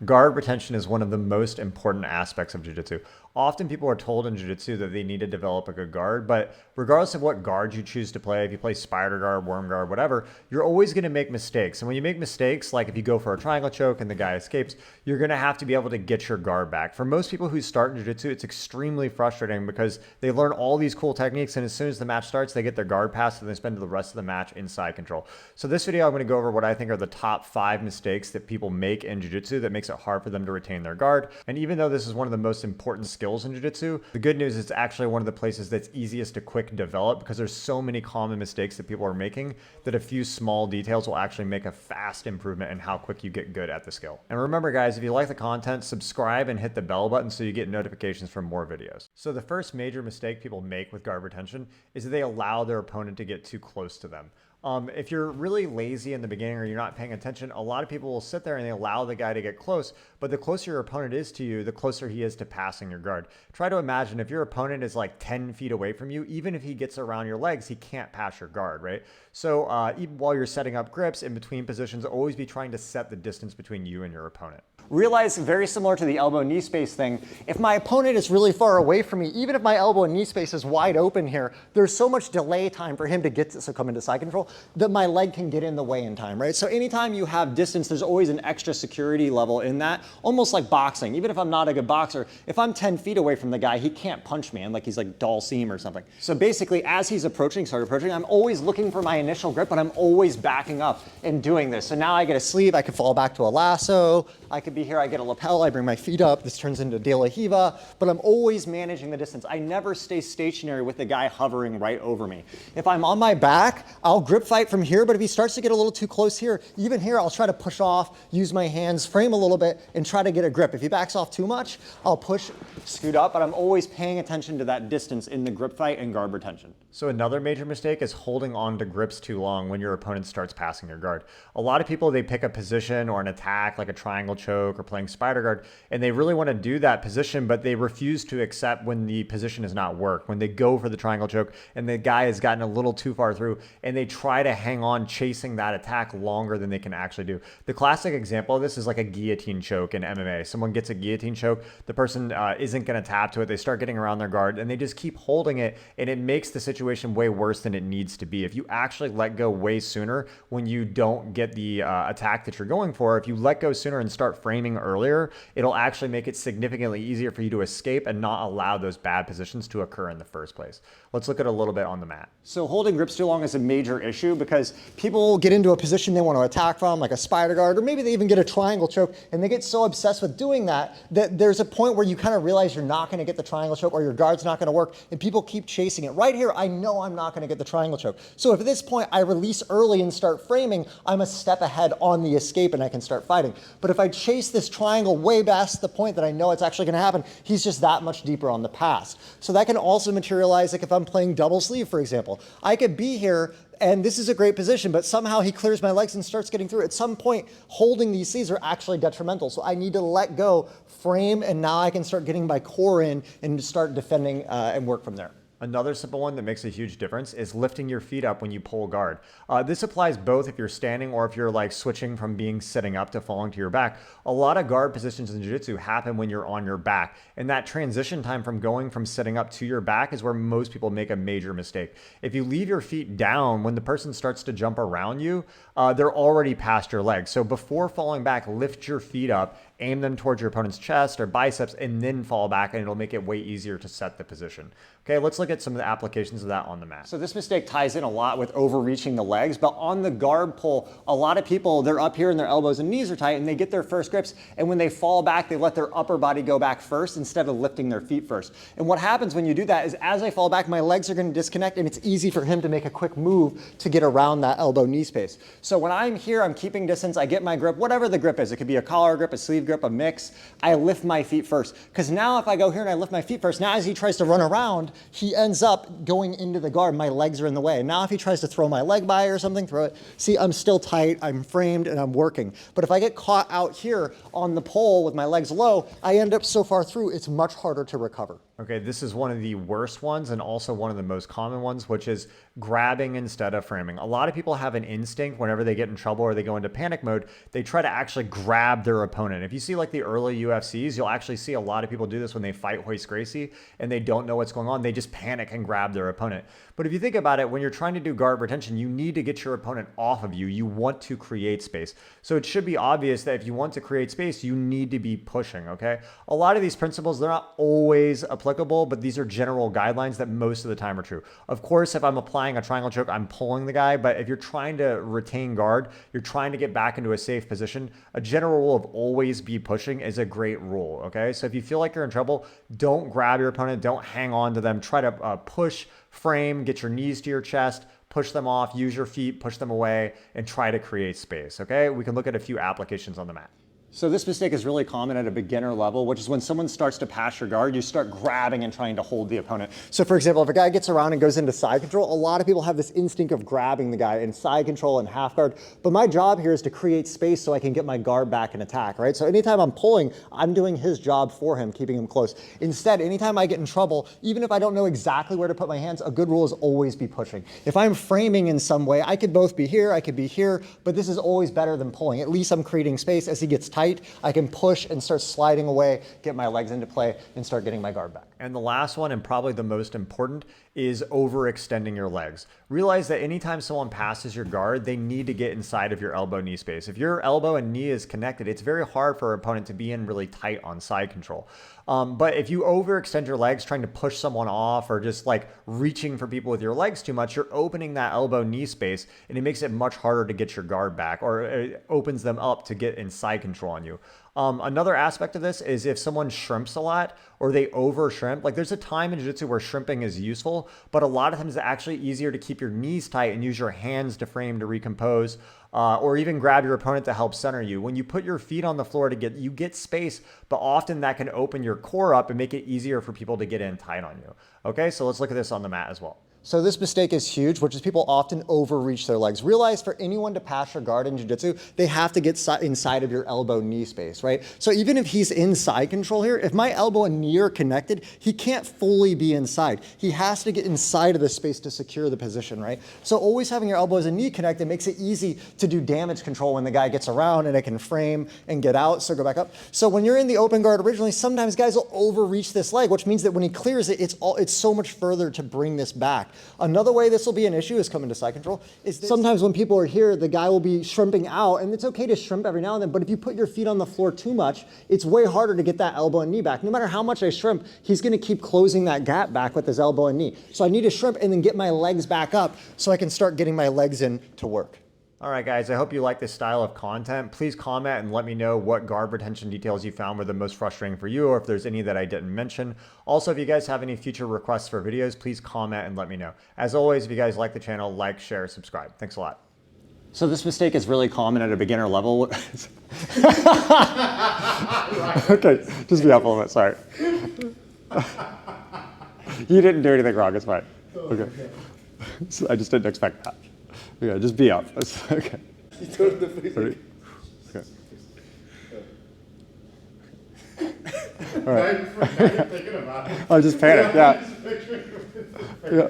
Guard retention is one of the most important aspects of jiu-jitsu. Often people are told in jiu-jitsu that they need to develop a good guard, but regardless of what guard you choose to play, if you play spider guard, worm guard, whatever, you're always going to make mistakes. And when you make mistakes, like if you go for a triangle choke and the guy escapes, you're going to have to be able to get your guard back. For most people who start in jiu-jitsu, it's extremely frustrating because they learn all these cool techniques, and as soon as the match starts, they get their guard passed and they spend the rest of the match in side control. So this video, I'm going to go over what I think are the top 5 mistakes that people make in jiu-jitsu that makes it hard for them to retain their guard. And even though this is one of the most important skills in jiu-jitsu, the good news is it's actually one of the places that's easiest to quick develop because there's so many common mistakes that people are making that a few small details will actually make a fast improvement in how quick you get good at the skill. And remember guys, if you like the content, subscribe and hit the bell button so you get notifications from more videos. So the first major mistake people make with guard retention is that they allow their opponent to get too close to them. If you're really lazy in the beginning or you're not paying attention, a lot of people will sit there and they allow the guy to get close, but the closer your opponent is to you, the closer he is to passing your guard. Try to imagine if your opponent is like 10 feet away from you, even if he gets around your legs, he can't pass your guard, right? So even while you're setting up grips in between positions, always be trying to set the distance between you and your opponent. Realize, very similar to the elbow-knee space thing, if my opponent is really far away from me, even if my elbow and knee space is wide open here, there's so much delay time for him to get to come into side control that my leg can get in the way in time, right? So anytime you have distance, there's always an extra security level in that, almost like boxing. Even if I'm not a good boxer, if I'm 10 feet away from the guy, he can't punch me, and like he's like Dalsim or something. So basically, as he's approaching, I'm always looking for my initial grip, but I'm always backing up and doing this. So now I get a sleeve, I can fall back to a lasso, I could be here, I get a lapel, I bring my feet up, this turns into De La Hiva, but I'm always managing the distance. I never stay stationary with the guy hovering right over me. If I'm on my back, I'll grip fight from here, but if he starts to get a little too close here, even here, I'll try to push off, use my hands, frame a little bit, and try to get a grip. If he backs off too much, I'll push, scoot up, but I'm always paying attention to that distance in the grip fight and guard retention. So another major mistake is holding on to grips too long when your opponent starts passing your guard. A lot of people, they pick a position or an attack like a triangle choke or playing spider guard, and they really want to do that position, but they refuse to accept when the position has not worked. When they go for the triangle choke and the guy has gotten a little too far through and they try to hang on chasing that attack longer than they can actually do. The classic example of this is like a guillotine choke in MMA. Someone gets a guillotine choke, the person isn't going to tap to it, they start getting around their guard and they just keep holding it, and it makes the situation way worse than it needs to be. If you actually let go way sooner when you don't get the attack that you're going for, if you let go sooner and start framing earlier, it'll actually make it significantly easier for you to escape and not allow those bad positions to occur in the first place. Let's look at a little bit on the mat. So holding grips too long is a major issue because people get into a position they want to attack from, like a spider guard, or maybe they even get a triangle choke, and they get so obsessed with doing that that there's a point where you kind of realize you're not going to get the triangle choke or your guard's not going to work, and people keep chasing it. Right here, I know I'm not going to get the triangle choke. So if at this point I release early and start framing, I'm a step ahead on the escape and I can start fighting. But if I chase this triangle way past the point that I know it's actually going to happen, he's just that much deeper on the pass. So that can also materialize like if I'm playing double sleeve, for example. I could be here and this is a great position, but somehow he clears my legs and starts getting through. At some point, holding these sleeves are actually detrimental. So I need to let go, frame, and now I can start getting my core in and start defending and work from there. Another simple one that makes a huge difference is lifting your feet up when you pull guard. This applies both if you're standing or if you're like switching from being sitting up to falling to your back. A lot of guard positions in jiu-jitsu happen when you're on your back. And that transition time from going from sitting up to your back is where most people make a major mistake. If you leave your feet down, when the person starts to jump around you, they're already past your legs. So before falling back, lift your feet up, aim them towards your opponent's chest or biceps, and then fall back, and it'll make it way easier to set the position. Okay, let's look at some of the applications of that on the mat. So this mistake ties in a lot with overreaching the legs, but on the guard pull, a lot of people, they're up here and their elbows and knees are tight and they get their first grips, and when they fall back, they let their upper body go back first instead of lifting their feet first. And what happens when you do that is as I fall back, my legs are going to disconnect and it's easy for him to make a quick move to get around that elbow knee space. So when I'm here, I'm keeping distance, I get my grip, whatever the grip is. It could be a collar grip, a sleeve grip, a mix. I lift my feet first. Because now if I go here and I lift my feet first, now as he tries to run around, he ends up going into the guard. My legs are in the way. Now if he tries to throw my leg by or something, throw it. See, I'm still tight, I'm framed, and I'm working. But if I get caught out here on the pole with my legs low, I end up so far through, it's much harder to recover. Okay, this is one of the worst ones and also one of the most common ones, which is grabbing instead of framing. A lot of people have an instinct whenever they get in trouble or they go into panic mode, they try to actually grab their opponent. If you see like the early UFCs, you'll actually see a lot of people do this when they fight Royce Gracie and they don't know what's going on. They just panic and grab their opponent. But if you think about it, when you're trying to do guard retention, you need to get your opponent off of you. You want to create space. So it should be obvious that if you want to create space, you need to be pushing, okay? A lot of these principles, they're not always applicable, but these are general guidelines that most of the time are true. Of course, if I'm applying a triangle choke, I'm pulling the guy, but if you're trying to retain guard, you're trying to get back into a safe position, a general rule of always be pushing is a great rule, okay? So if you feel like you're in trouble, don't grab your opponent, don't hang on to them, try to push, frame, get your knees to your chest, push them off, use your feet, push them away, and try to create space, okay? We can look at a few applications on the mat. So this mistake is really common at a beginner level, which is when someone starts to pass your guard, you start grabbing and trying to hold the opponent. So for example, if a guy gets around and goes into side control, a lot of people have this instinct of grabbing the guy in side control and half guard. But my job here is to create space so I can get my guard back and attack, right? So anytime I'm pulling, I'm doing his job for him, keeping him close. Instead, anytime I get in trouble, even if I don't know exactly where to put my hands, a good rule is always be pushing. If I'm framing in some way, I could both be here, I could be here, but this is always better than pulling. At least I'm creating space. As he gets tight, I can push and start sliding away, get my legs into play, and start getting my guard back. And the last one, and probably the most important, is overextending your legs. Realize that anytime someone passes your guard, they need to get inside of your elbow-knee space. If your elbow and knee is connected, it's very hard for an opponent to be in really tight on side control. But if you overextend your legs trying to push someone off or just like reaching for people with your legs too much, you're opening that elbow-knee space and it makes it much harder to get your guard back, or it opens them up to get in side control on you. Another aspect of this is if someone shrimps a lot or they over shrimp, like there's a time in jiu-jitsu where shrimping is useful, but a lot of times it's actually easier to keep your knees tight and use your hands to frame to recompose, or even grab your opponent to help center you. When you put your feet on the floor you get space, but often that can open your core up and make it easier for people to get in tight on you. Okay, so let's look at this on the mat as well. So this mistake is huge, which is people often overreach their legs. Realize for anyone to pass your guard in jiu-jitsu, they have to get inside of your elbow-knee space, right? So even if he's in side control here, if my elbow and knee are connected, he can't fully be inside. He has to get inside of the space to secure the position, right? So always having your elbows and knee connected makes it easy to do damage control when the guy gets around and it can frame and get out, so go back up. So when you're in the open guard originally, sometimes guys will overreach this leg, which means that when he clears it, it's so much further to bring this back. Another way this will be an issue is coming to side control. Sometimes when people are here, the guy will be shrimping out, and it's okay to shrimp every now and then, but if you put your feet on the floor too much, it's way harder to get that elbow and knee back. No matter how much I shrimp, he's gonna keep closing that gap back with his elbow and knee. So I need to shrimp and then get my legs back up so I can start getting my legs in to work. All right, guys, I hope you like this style of content. Please comment and let me know what guard retention details you found were the most frustrating for you, or if there's any that I didn't mention. Also, if you guys have any future requests for videos, please comment and let me know. As always, if you guys like the channel, like, share, subscribe. Thanks a lot. So this mistake is really common at a beginner level. Okay, just be up a little bit, sorry. You didn't do anything wrong, it's fine. Okay. So I just didn't expect that. Okay, just be up. Okay. Ready? Okay. All right. I just panicked, yeah. Yeah.